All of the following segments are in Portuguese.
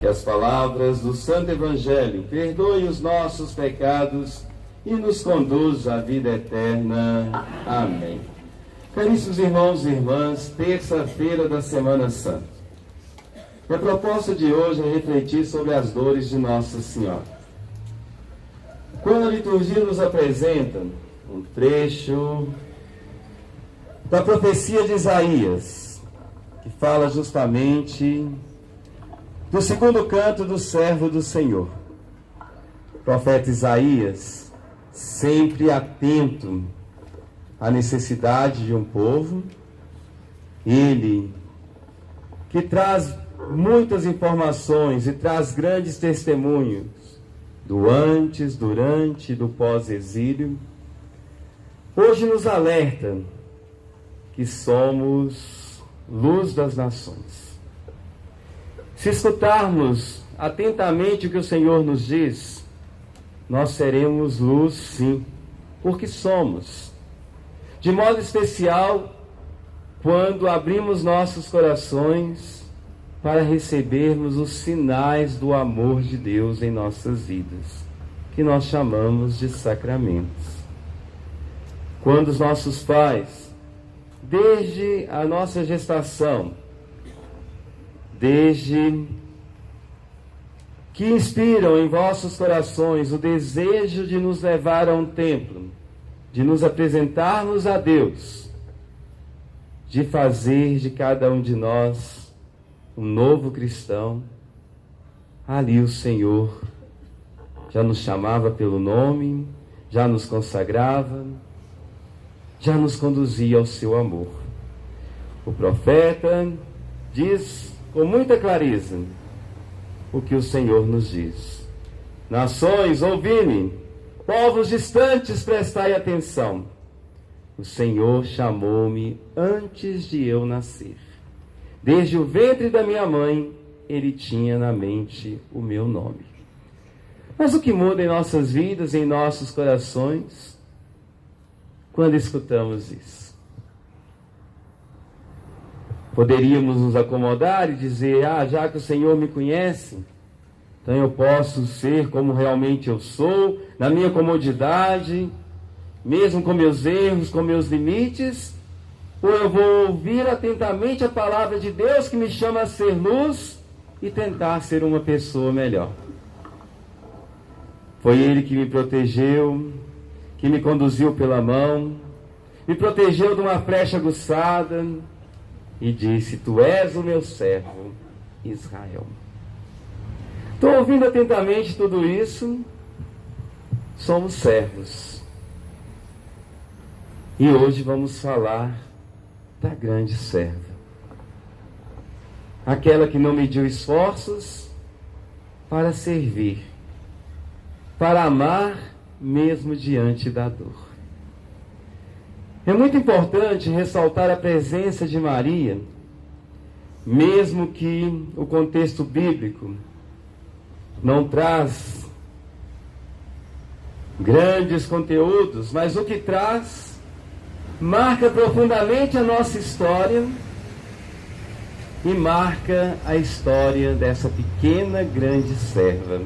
Que as palavras do Santo Evangelho perdoem os nossos pecados e nos conduza à vida eterna. Amém. Caríssimos irmãos e irmãs, terça-feira da Semana Santa. E a proposta de hoje é refletir sobre as dores de Nossa Senhora. Quando a liturgia nos apresenta um trecho da profecia de Isaías, que fala justamente do segundo canto do servo do Senhor. O profeta Isaías, sempre atento à necessidade de um povo, ele que traz muitas informações e traz grandes testemunhos do antes, durante e do pós-exílio, hoje nos alerta que somos luz das nações. Se escutarmos atentamente o que o Senhor nos diz, nós seremos luz, sim, porque somos. De modo especial, quando abrimos nossos corações para recebermos os sinais do amor de Deus em nossas vidas, que nós chamamos de sacramentos. Quando os nossos pais, desde a nossa gestação, desde que inspiram em vossos corações o desejo de nos levar a um templo, de nos apresentarmos a Deus, de fazer de cada um de nós um novo cristão, ali o Senhor já nos chamava pelo nome, já nos consagrava, já nos conduzia ao seu amor. O profeta diz com muita clareza o que o Senhor nos diz: nações, ouvi-me, povos distantes, prestai atenção. O Senhor chamou-me antes de eu nascer. Desde o ventre da minha mãe, Ele tinha na mente o meu nome. Mas o que muda em nossas vidas, em nossos corações, quando escutamos isso? Poderíamos nos acomodar e dizer: já que o Senhor me conhece, então eu posso ser como realmente eu sou, na minha comodidade, mesmo com meus erros, com meus limites, ou eu vou ouvir atentamente a palavra de Deus que me chama a ser luz e tentar ser uma pessoa melhor. Foi Ele que me protegeu, que me conduziu pela mão, me protegeu de uma flecha aguçada, e disse: tu és o meu servo, Israel. Estou ouvindo atentamente tudo isso. Somos servos. E hoje vamos falar da grande serva. Aquela que não mediu esforços para servir, para amar mesmo diante da dor. É muito importante ressaltar a presença de Maria, mesmo que o contexto bíblico não traz grandes conteúdos, mas o que traz marca profundamente a nossa história e marca a história dessa pequena grande serva.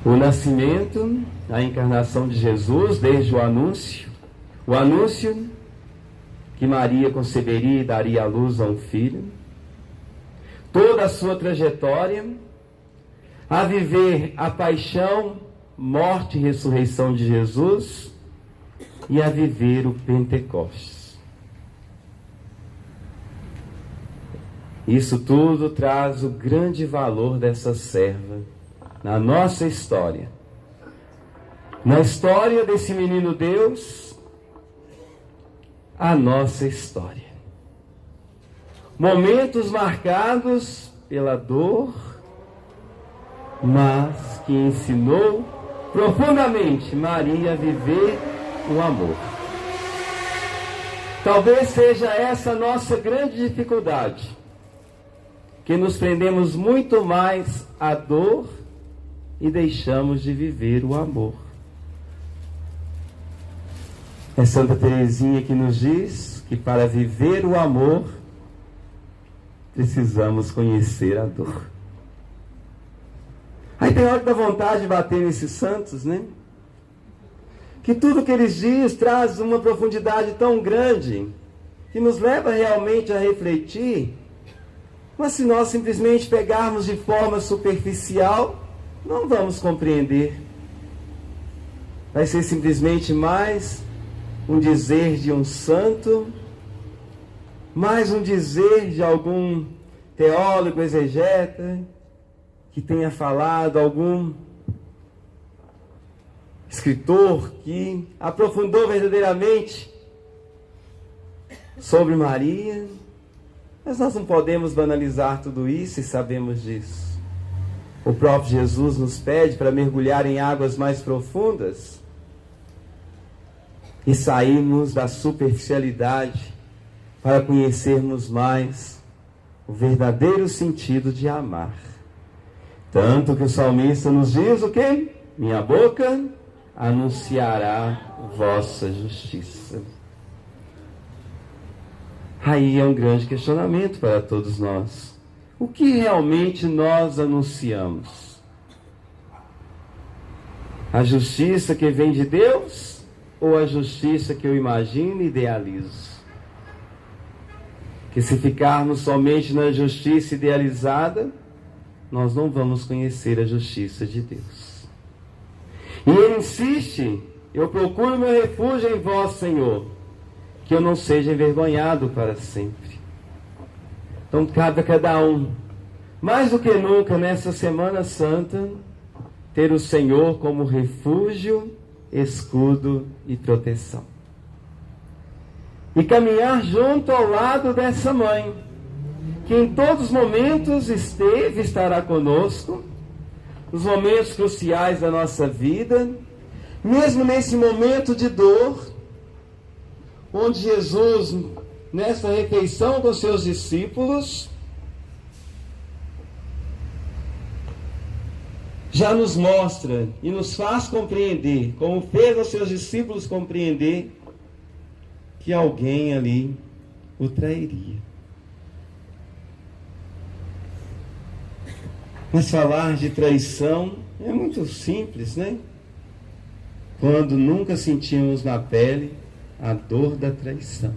O nascimento, a encarnação de Jesus, desde o anúncio que Maria conceberia e daria à luz a um filho, toda a sua trajetória, a viver a paixão, morte e ressurreição de Jesus e a viver o Pentecostes. Isso tudo traz o grande valor dessa serva na nossa história, na história desse menino Deus, a nossa história. Momentos marcados pela dor, mas que ensinou profundamente Maria a viver o amor. Talvez seja essa a nossa grande dificuldade, que nos prendemos muito mais à dor e deixamos de viver o amor. É Santa Teresinha que nos diz que para viver o amor precisamos conhecer a dor. Aí tem hora que dá vontade de bater nesses santos, né? Que tudo que eles dizem traz uma profundidade tão grande, que nos leva realmente a refletir. Mas se nós simplesmente pegarmos de forma superficial, não vamos compreender. Vai ser simplesmente mais um dizer de um santo, mais um dizer de algum teólogo, exegeta, que tenha falado, algum escritor que aprofundou verdadeiramente sobre Maria. Mas nós não podemos banalizar tudo isso e sabemos disso. O próprio Jesus nos pede para mergulhar em águas mais profundas e sairmos da superficialidade para conhecermos mais o verdadeiro sentido de amar. Tanto que o salmista nos diz o quê? Minha boca anunciará vossa justiça. Aí é um grande questionamento para todos nós. O que realmente nós anunciamos? A justiça que vem de Deus ou a justiça que eu imagino e idealizo? Que se ficarmos somente na justiça idealizada, nós não vamos conhecer a justiça de Deus. E ele insiste: eu procuro meu refúgio em vós, Senhor, que eu não seja envergonhado para sempre. Então cabe a cada um, mais do que nunca nessa Semana Santa, ter o Senhor como refúgio, escudo e proteção. E caminhar junto ao lado dessa mãe, que em todos os momentos esteve e estará conosco, nos momentos cruciais da nossa vida, mesmo nesse momento de dor, onde Jesus, nessa refeição com seus discípulos, já nos mostra e nos faz compreender, como fez aos seus discípulos compreender, que alguém ali o trairia. Mas falar de traição é muito simples, né? Quando nunca sentimos na pele a dor da traição.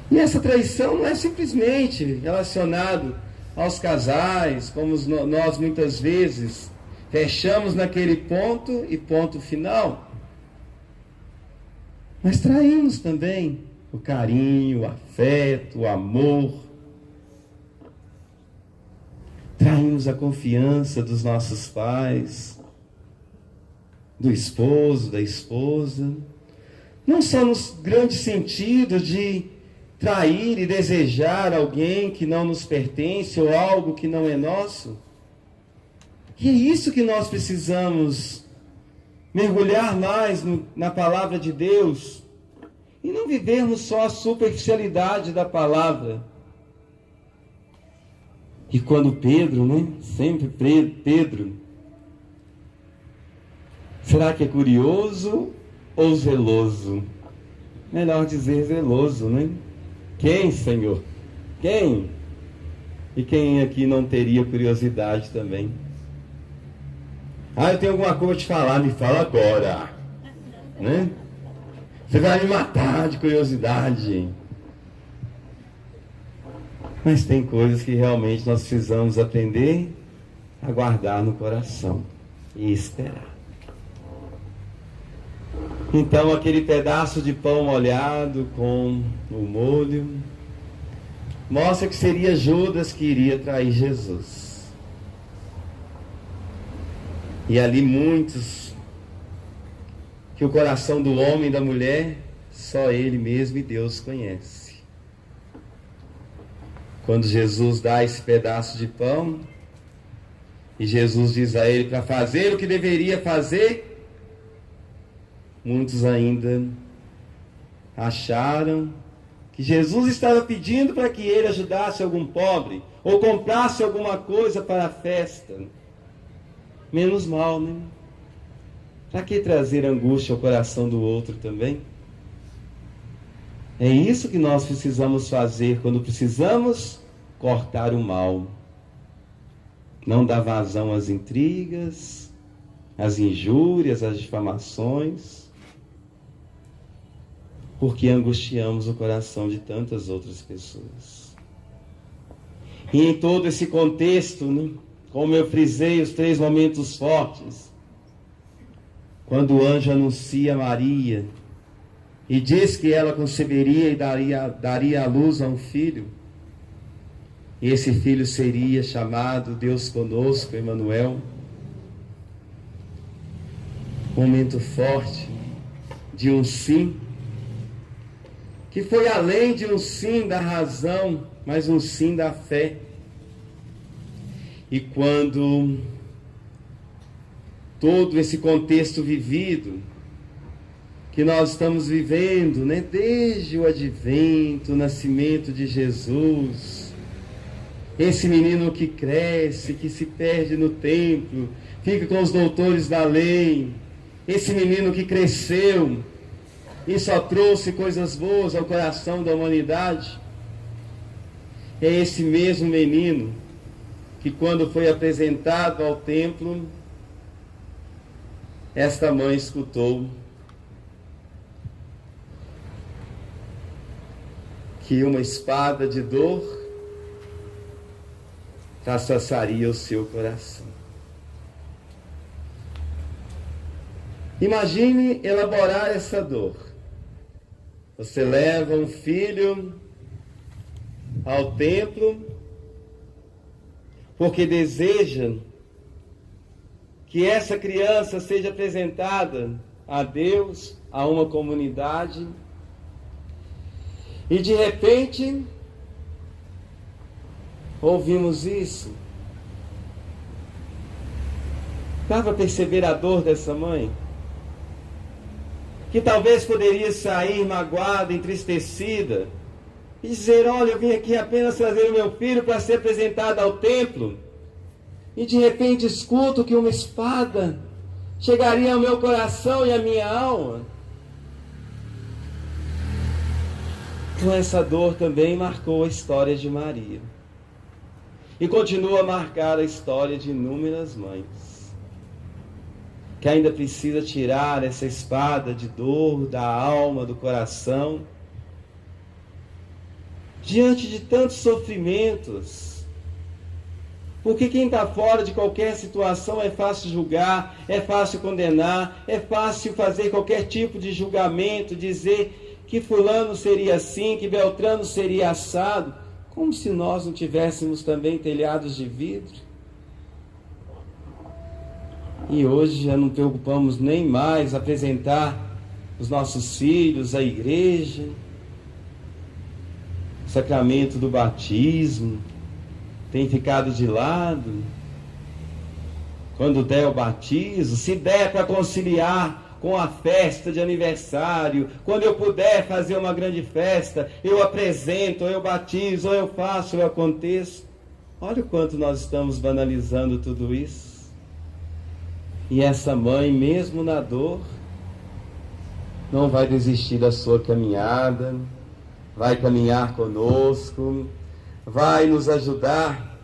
E essa traição não é simplesmente relacionado aos casais, como nós muitas vezes fechamos naquele ponto e ponto final. Mas traímos também o carinho, o afeto, o amor. Traímos a confiança dos nossos pais, do esposo, da esposa. Não só no grande sentido de trair e desejar alguém que não nos pertence ou algo que não é nosso. E é isso que nós precisamos mergulhar mais na palavra de Deus e não vivermos só a superficialidade da palavra. E quando Pedro, sempre Pedro, será que é curioso ou zeloso? Melhor dizer zeloso, Quem, Senhor? Quem? E quem aqui não teria curiosidade também? Eu tenho alguma coisa para te falar, me fala agora. Você vai me matar de curiosidade. Mas tem coisas que realmente nós precisamos aprender a guardar no coração e esperar. Então aquele pedaço de pão molhado com o molho mostra que seria Judas que iria trair Jesus. E ali muitos, que o coração do homem e da mulher, só ele mesmo e Deus conhece. Quando Jesus dá esse pedaço de pão, e Jesus diz a ele para fazer o que deveria fazer, muitos ainda acharam que Jesus estava pedindo para que ele ajudasse algum pobre, ou comprasse alguma coisa para a festa. Menos mal, Para que trazer angústia ao coração do outro também? É isso que nós precisamos fazer quando precisamos cortar o mal. Não dar vazão às intrigas, às injúrias, às difamações, porque angustiamos o coração de tantas outras pessoas. E em todo esse contexto, né, como eu frisei, os 3 momentos fortes, quando o anjo anuncia a Maria e diz que ela conceberia e daria à luz a um filho, e esse filho seria chamado Deus conosco, Emmanuel. Momento forte de um sim, que foi além de um sim da razão, mas um sim da fé. E quando todo esse contexto vivido, que nós estamos vivendo, né, desde o advento, o nascimento de Jesus, esse menino que cresce, que se perde no templo, fica com os doutores da lei, esse menino que cresceu e só trouxe coisas boas ao coração da humanidade, é esse mesmo menino que, quando foi apresentado ao templo, esta mãe escutou que uma espada de dor traspasaria o seu coração. Imagine elaborar essa dor. Você leva um filho ao templo porque deseja que essa criança seja apresentada a Deus, a uma comunidade, e de repente ouvimos isso. Dá para perceber a dor dessa mãe? Que talvez poderia sair magoada, entristecida, e dizer: olha, eu vim aqui apenas trazer o meu filho para ser apresentado ao templo, e de repente escuto que uma espada chegaria ao meu coração e à minha alma. Então essa dor também marcou a história de Maria. E continua a marcar a história de inúmeras mães, que ainda precisa tirar essa espada de dor da alma, do coração, diante de tantos sofrimentos. Porque quem está fora de qualquer situação é fácil julgar, é fácil condenar, é fácil fazer qualquer tipo de julgamento, dizer que fulano seria assim, que Beltrano seria assado, como se nós não tivéssemos também telhados de vidro. E hoje já não preocupamos nem mais apresentar os nossos filhos à igreja, o sacramento do batismo tem ficado de lado. Quando der o batismo, se der para conciliar com a festa de aniversário, quando eu puder fazer uma grande festa, eu apresento, ou eu batizo, ou eu faço, ou eu aconteço. Olha o quanto nós estamos banalizando tudo isso. E essa mãe, mesmo na dor, não vai desistir da sua caminhada, vai caminhar conosco, vai nos ajudar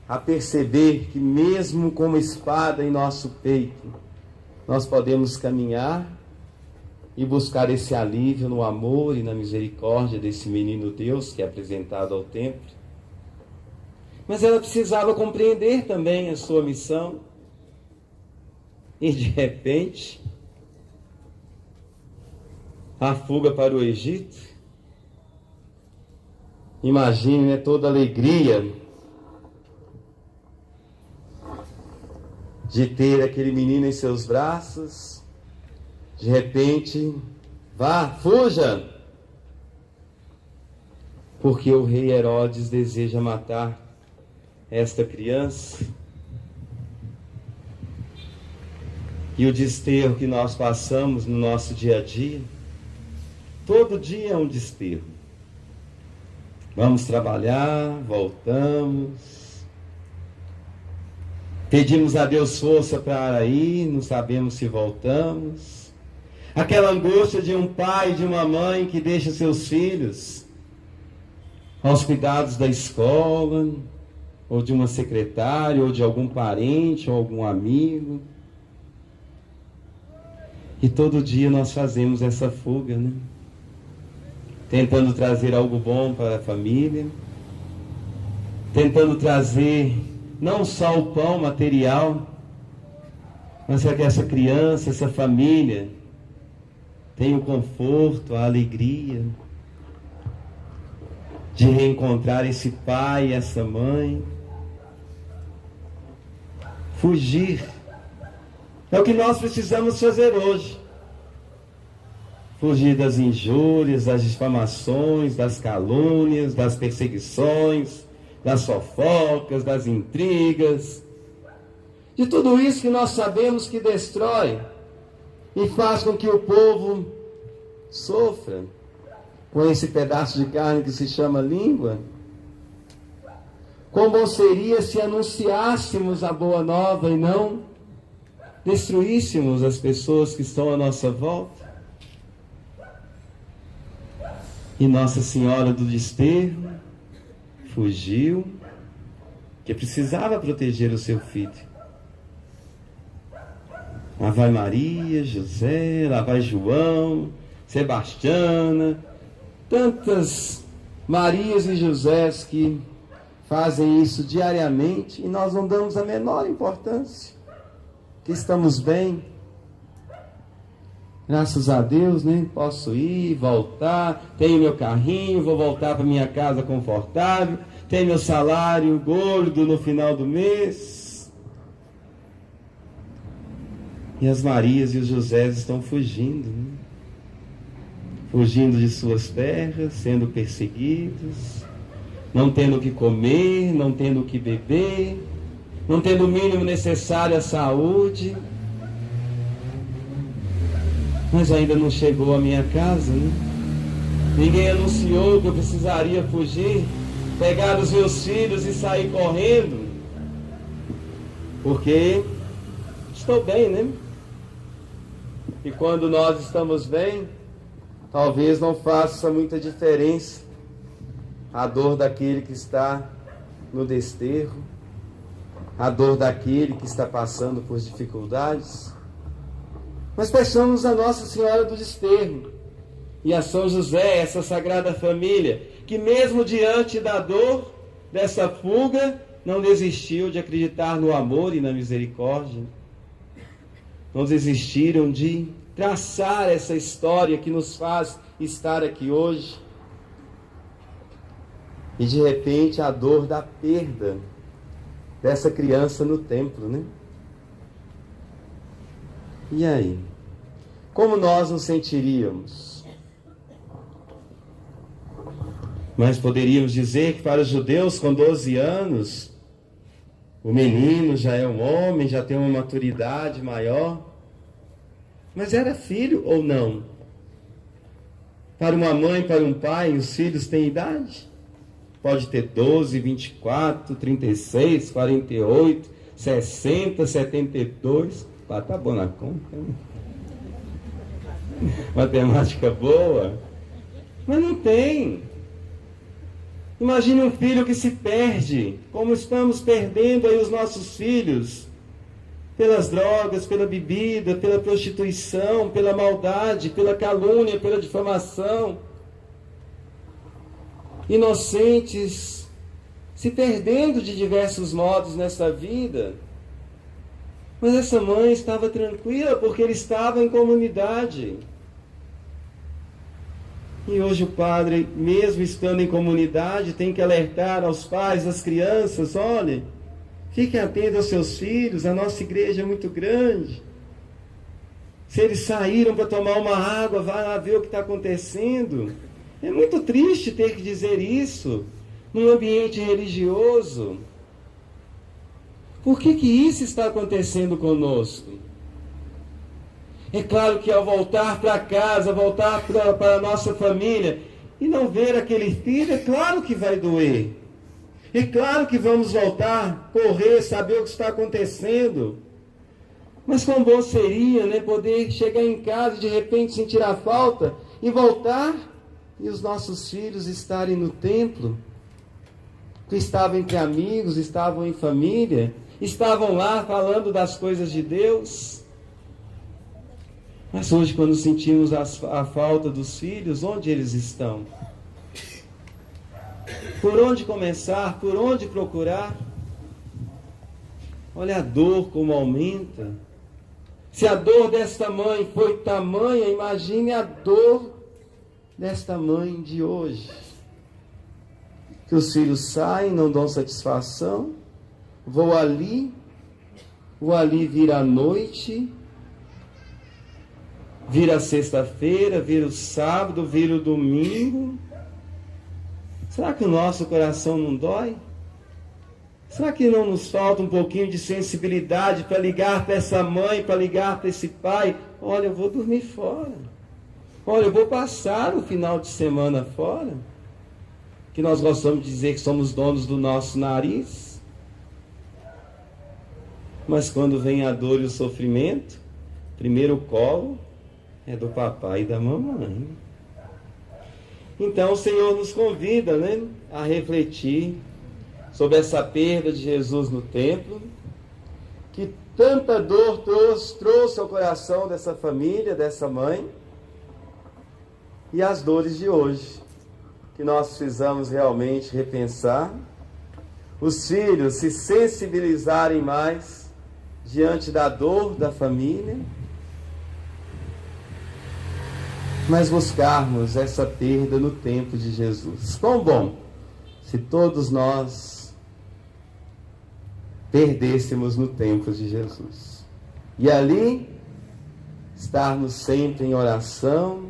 a perceber que mesmo com uma espada em nosso peito, nós podemos caminhar e buscar esse alívio no amor e na misericórdia desse menino Deus que é apresentado ao templo. Mas ela precisava compreender também a sua missão. E de repente, a fuga para o Egito. Imagine, né, toda a alegria de ter aquele menino em seus braços. De repente, vá, fuja, porque o rei Herodes deseja matar esta criança. E o desterro que nós passamos no nosso dia a dia, todo dia é um desterro. Vamos trabalhar, voltamos, pedimos a Deus força para ir, não sabemos se voltamos. Aquela angústia de um pai, de uma mãe que deixa seus filhos aos cuidados da escola, ou de uma secretária, ou de algum parente, ou algum amigo. E todo dia nós fazemos essa fuga, né? Tentando trazer algo bom para a família, tentando trazer não só o pão material, mas que essa criança, essa família tenha o conforto, a alegria de reencontrar esse pai, essa mãe. Fugir é o que nós precisamos fazer hoje. Fugir das injúrias, das difamações, das calúnias, das perseguições, das fofocas, das intrigas, de tudo isso que nós sabemos que destrói e faz com que o povo sofra com esse pedaço de carne que se chama língua. Quão bom seria se anunciássemos a boa nova e não destruíssemos as pessoas que estão à nossa volta. E Nossa Senhora do Desterro fugiu, que precisava proteger o seu filho. Lá vai Maria, José, lá vai João, Sebastiana, tantas Marias e Josés que fazem isso diariamente e nós não damos a menor importância, que estamos bem. Graças a Deus, né? Posso ir, voltar, tenho meu carrinho, vou voltar para minha casa confortável, tenho meu salário gordo no final do mês. E as Marias e os Josés estão fugindo, né? Fugindo de suas terras, sendo perseguidos, não tendo o que comer, não tendo o que beber, não tendo o mínimo necessário à saúde. Mas ainda não chegou à minha casa, né? Ninguém anunciou que eu precisaria fugir, pegar os meus filhos e sair correndo, porque estou bem, né? E quando nós estamos bem, talvez não faça muita diferença a dor daquele que está no desterro, a dor daquele que está passando por dificuldades. Mas peçamos a Nossa Senhora do Desterro e a São José, essa Sagrada Família, que mesmo diante da dor dessa fuga, não desistiu de acreditar no amor e na misericórdia. Não desistiram de traçar essa história que nos faz estar aqui hoje. E de repente a dor da perda dessa criança no templo, né? E aí? Como nós nos sentiríamos? Mas poderíamos dizer que para os judeus com 12 anos, o menino já é um homem, já tem uma maturidade maior. Mas era filho ou não? Para uma mãe, para um pai, os filhos têm idade? Pode ter 12, 24, 36, 48, 60, 72... Tá bom na conta, né? Matemática boa. Mas não tem. Imagine um filho que se perde, como estamos perdendo aí os nossos filhos, pelas drogas, pela bebida, pela prostituição, pela maldade, pela calúnia, pela difamação. Inocentes, se perdendo de diversos modos nessa vida. Mas essa mãe estava tranquila porque ele estava em comunidade. E hoje o padre, mesmo estando em comunidade, tem que alertar aos pais, às crianças: olha, fiquem atentos aos seus filhos, a nossa igreja é muito grande. Se eles saíram para tomar uma água, vai lá ver o que está acontecendo. É muito triste ter que dizer isso num ambiente religioso. Por que isso está acontecendo conosco? É claro que ao voltar para casa, voltar para a nossa família e não ver aquele filho, é claro que vai doer. É claro que vamos voltar, correr, saber o que está acontecendo. Mas quão bom seria, né, poder chegar em casa e de repente sentir a falta e voltar e os nossos filhos estarem no templo, que estavam entre amigos, estavam em família, estavam lá falando das coisas de Deus. Mas hoje, quando sentimos a falta dos filhos, onde eles estão? Por onde começar? Por onde procurar? Olha a dor como aumenta. Se a dor desta mãe foi tamanha, imagine a dor desta mãe de hoje. Que os filhos saem, não dão satisfação, vou ali, o ali vira a noite, vira a sexta-feira, vira o sábado, vira o domingo. Será que o nosso coração não dói? Será que não nos falta um pouquinho de sensibilidade para ligar para essa mãe, para ligar para esse pai? Olha, eu vou dormir fora. Olha, eu vou passar o final de semana fora. Que nós gostamos de dizer que somos donos do nosso nariz. Mas quando vem a dor e o sofrimento, primeiro o colo é do papai e da mamãe. Então o Senhor nos convida, né, a refletir sobre essa perda de Jesus no templo, que tanta dor trouxe ao coração dessa família, dessa mãe, e as dores de hoje, que nós precisamos realmente repensar, os filhos se sensibilizarem mais diante da dor da família, mas buscarmos essa perda no tempo de Jesus. Quão bom se todos nós perdêssemos no tempo de Jesus. E ali, estarmos sempre em oração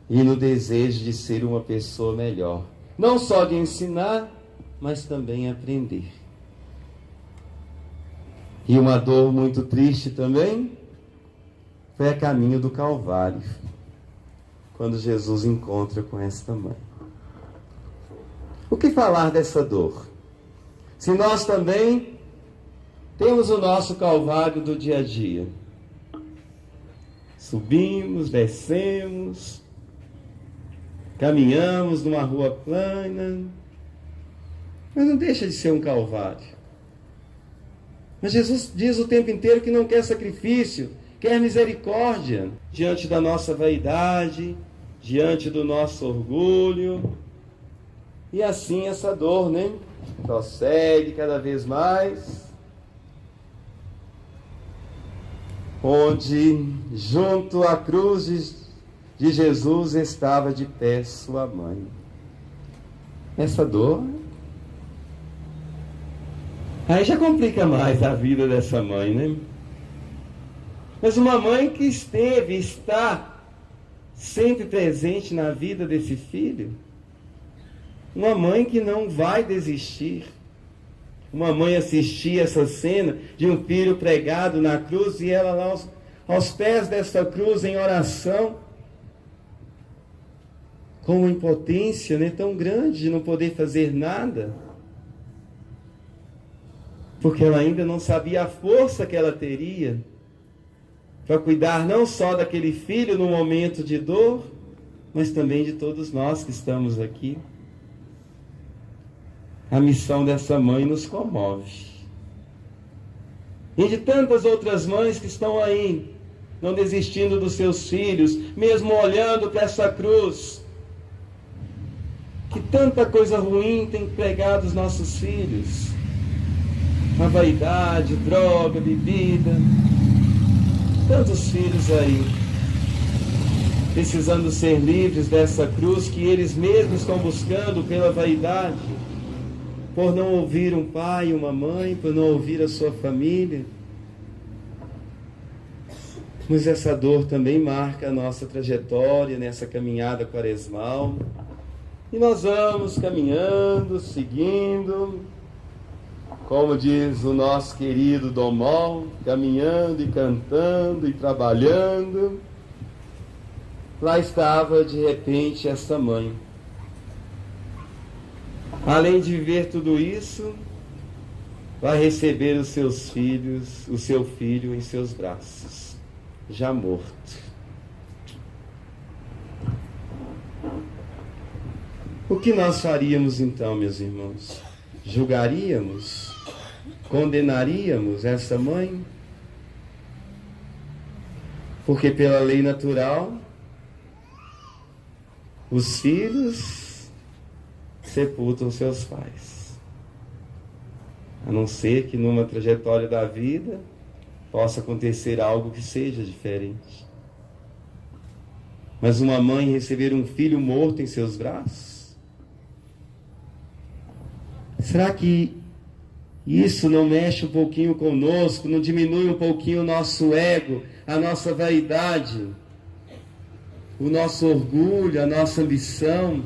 e no desejo de ser uma pessoa melhor. Não só de ensinar, mas também aprender. E uma dor muito triste também foi a caminho do Calvário, quando Jesus encontra com esta mãe. O que falar dessa dor? Se nós também temos o nosso Calvário do dia a dia. Subimos, descemos, caminhamos numa rua plana, mas não deixa de ser um Calvário. Mas Jesus diz o tempo inteiro que não quer sacrifício, quer misericórdia diante da nossa vaidade, diante do nosso orgulho. E assim essa dor, né, prossegue cada vez mais, onde junto à cruz de Jesus estava de pé sua mãe. Essa dor aí já complica mais a vida dessa mãe, né? Mas uma mãe que está sempre presente na vida desse filho, uma mãe que não vai desistir, uma mãe assistir essa cena de um filho pregado na cruz e ela lá aos pés dessa cruz em oração, com uma impotência, né, tão grande de não poder fazer nada, porque ela ainda não sabia a força que ela teria para cuidar não só daquele filho no momento de dor, mas também de todos nós que estamos aqui. A missão dessa mãe nos comove. E de tantas outras mães que estão aí, não desistindo dos seus filhos, mesmo olhando para essa cruz, que tanta coisa ruim tem pregado os nossos filhos. A vaidade, droga, bebida. Tantos filhos aí, precisando ser livres dessa cruz que eles mesmos estão buscando pela vaidade, por não ouvir um pai e uma mãe, por não ouvir a sua família. Mas essa dor também marca a nossa trajetória nessa caminhada quaresmal. E nós vamos caminhando, seguindo, como diz o nosso querido Dom Mol, caminhando e cantando e trabalhando. Lá estava de repente essa mãe. Além de viver tudo isso, vai receber os seus filhos, o seu filho em seus braços, já morto. O que nós faríamos então, meus irmãos? Julgaríamos? Condenaríamos essa mãe? Porque pela lei natural, os filhos sepultam seus pais. A não ser que numa trajetória da vida possa acontecer algo que seja diferente. Mas uma mãe receber um filho morto em seus braços? Será que isso não mexe um pouquinho conosco, não diminui um pouquinho o nosso ego, a nossa vaidade, o nosso orgulho, a nossa ambição,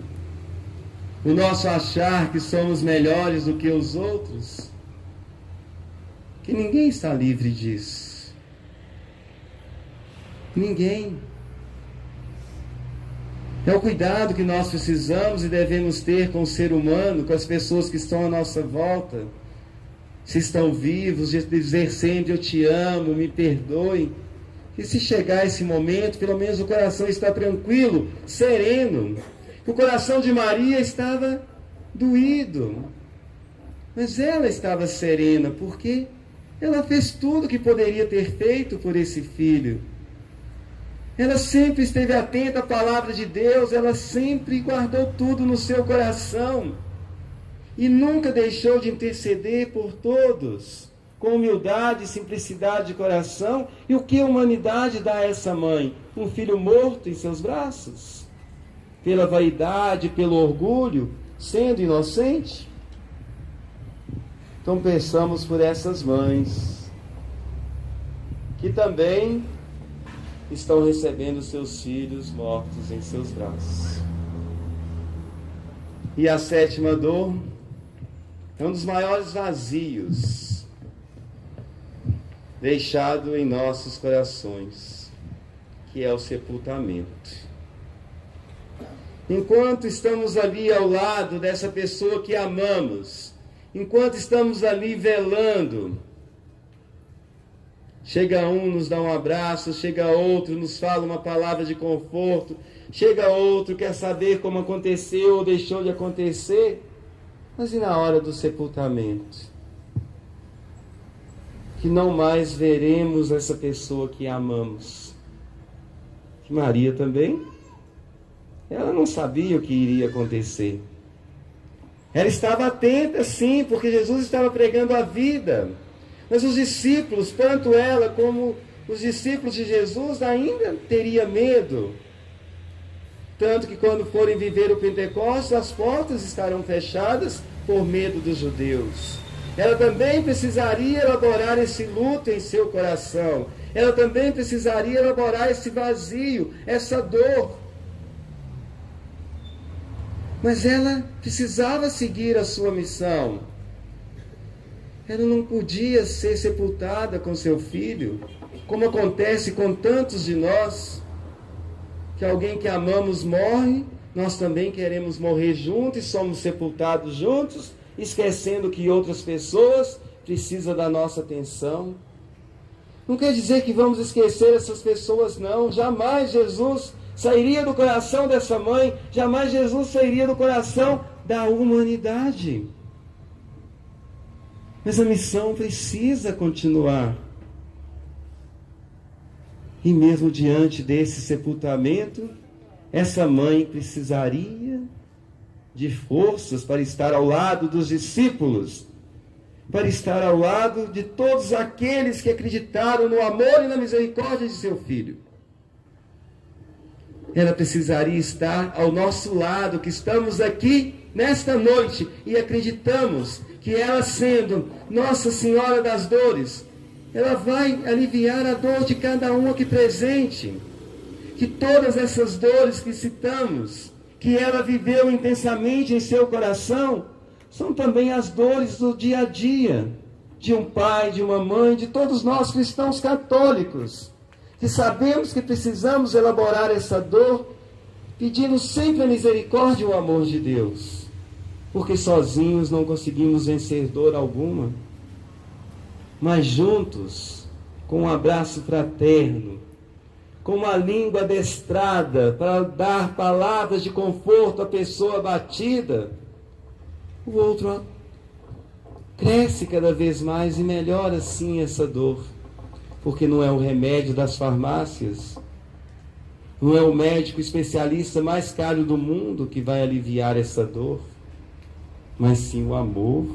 o nosso achar que somos melhores do que os outros? Que ninguém está livre disso. Ninguém. É o cuidado que nós precisamos e devemos ter com o ser humano, com as pessoas que estão à nossa volta. Se estão vivos, de dizer sempre: eu te amo, me perdoe. E se chegar esse momento, pelo menos o coração está tranquilo, sereno. O coração de Maria estava doído, mas ela estava serena, porque ela fez tudo o que poderia ter feito por esse filho. Ela sempre esteve atenta à palavra de Deus, ela sempre guardou tudo no seu coração e nunca deixou de interceder por todos, com humildade e simplicidade de coração. E o que a humanidade dá a essa mãe? Um filho morto em seus braços? Pela vaidade, pelo orgulho, sendo inocente? Então pensamos por essas mães, que também estão recebendo seus filhos mortos em seus braços. E a sétima dor é um dos maiores vazios deixado em nossos corações, que é o sepultamento. Enquanto estamos ali ao lado dessa pessoa que amamos, enquanto estamos ali velando, chega um, nos dá um abraço, chega outro, nos fala uma palavra de conforto, chega outro, quer saber como aconteceu ou deixou de acontecer. Mas e na hora do sepultamento? Que não mais veremos essa pessoa que amamos. Que Maria também, ela não sabia o que iria acontecer. Ela estava atenta, sim, porque Jesus estava pregando a vida. Mas os discípulos, tanto ela como os discípulos de Jesus, ainda teriam medo. Tanto que quando forem viver o Pentecostes, as portas estarão fechadas por medo dos judeus. Ela também precisaria elaborar esse luto em seu coração. Ela também precisaria elaborar esse vazio, essa dor. Mas ela precisava seguir a sua missão. Ela não podia ser sepultada com seu filho, como acontece com tantos de nós, que alguém que amamos morre, nós também queremos morrer juntos e somos sepultados juntos, esquecendo que outras pessoas precisam da nossa atenção. Não quer dizer que vamos esquecer essas pessoas, não. Jamais Jesus sairia do coração dessa mãe, jamais Jesus sairia do coração da humanidade. Mas a missão precisa continuar. E mesmo diante desse sepultamento, essa mãe precisaria de forças para estar ao lado dos discípulos, para estar ao lado de todos aqueles que acreditaram no amor e na misericórdia de seu filho. Ela precisaria estar ao nosso lado, que estamos aqui nesta noite e acreditamos que ela, sendo Nossa Senhora das Dores, ela vai aliviar a dor de cada um aqui presente. Que todas essas dores que citamos, que ela viveu intensamente em seu coração, são também as dores do dia a dia, de um pai, de uma mãe, de todos nós cristãos católicos, que sabemos que precisamos elaborar essa dor, pedindo sempre a misericórdia e o amor de Deus, porque sozinhos não conseguimos vencer dor alguma. mas juntos, com um abraço fraterno, com uma língua adestrada para dar palavras de conforto à pessoa abatida, o outro cresce cada vez mais e melhora assim essa dor, porque não é o remédio das farmácias, não é o médico especialista mais caro do mundo que vai aliviar essa dor, mas sim o amor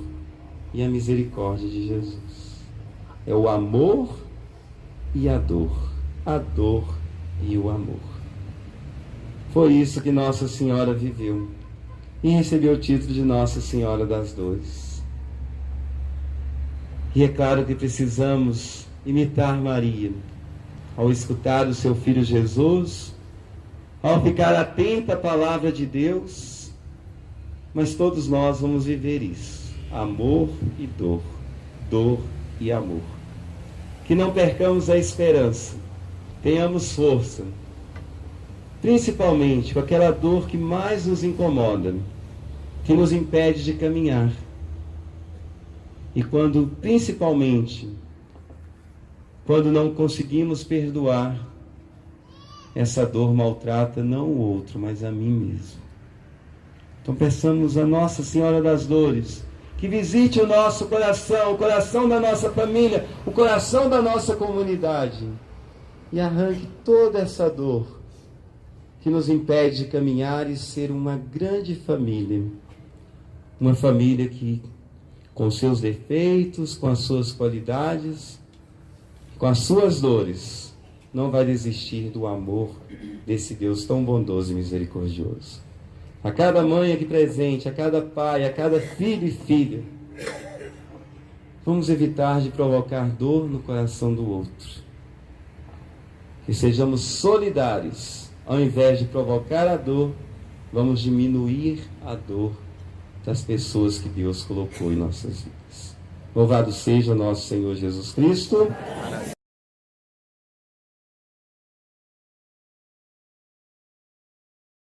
e a misericórdia de Jesus. É o amor e a dor e o amor. Foi isso que Nossa Senhora viveu e recebeu o título de Nossa Senhora das Dores. E é claro que precisamos imitar Maria ao escutar o seu Filho Jesus, ao ficar atenta à palavra de Deus, mas todos nós vamos viver isso: amor e dor, dor e amor. Que não percamos a esperança, tenhamos força, principalmente com aquela dor que mais nos incomoda, que nos impede de caminhar. E principalmente, quando não conseguimos perdoar, essa dor maltrata não o outro, mas a mim mesmo. Então peçamos a Nossa Senhora das Dores que visite o nosso coração, o coração da nossa família, o coração da nossa comunidade, e arranque toda essa dor que nos impede de caminhar e ser uma grande família. Uma família que, com seus defeitos, com as suas qualidades, com as suas dores, não vai desistir do amor desse Deus tão bondoso e misericordioso. A cada mãe aqui presente, a cada pai, a cada filho e filha, vamos evitar de provocar dor no coração do outro. Que sejamos solidários. Ao invés de provocar a dor, vamos diminuir a dor das pessoas que Deus colocou em nossas vidas. Louvado seja o nosso Senhor Jesus Cristo.